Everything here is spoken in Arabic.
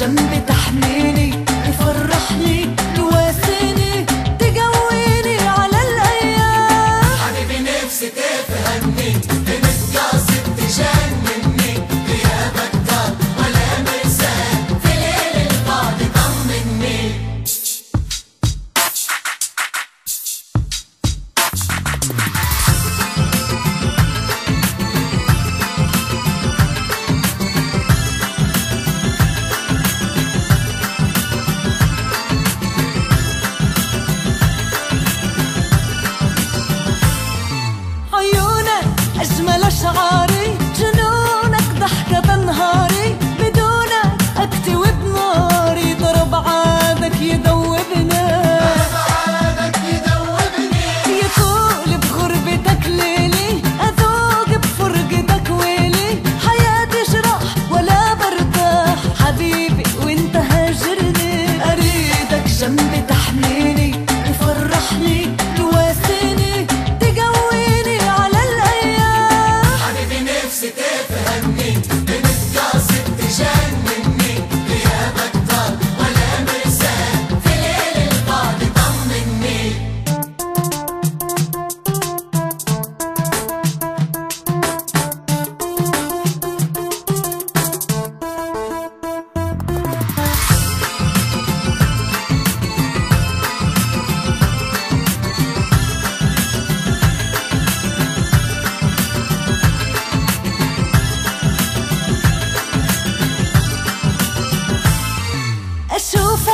جنبي تحميني تفرحني تواسيني تقويني على الأيام. حبيبي نفسي تفهمني بنتقاصد تجنني غيابك ضل ولا مرسال في ليل البعد طمني. أجمل أشعاري جنونك ضحكة بنهاري بدونك أكتوي بناري ضرب عادك يدوبني يطول بغربتك ليلي أذوق بفرقتك ويلي حياتي جراح ولا برتاح حبيبي وانت هاجرني. أريدك جنبي تحميني تفرحني تواسيني تقويني على الأيام. حبيبي نفسي تفهمني بنتقاصد تجنني غيابك ضل ولا مرسال في ليل البعد طمني. أشوفك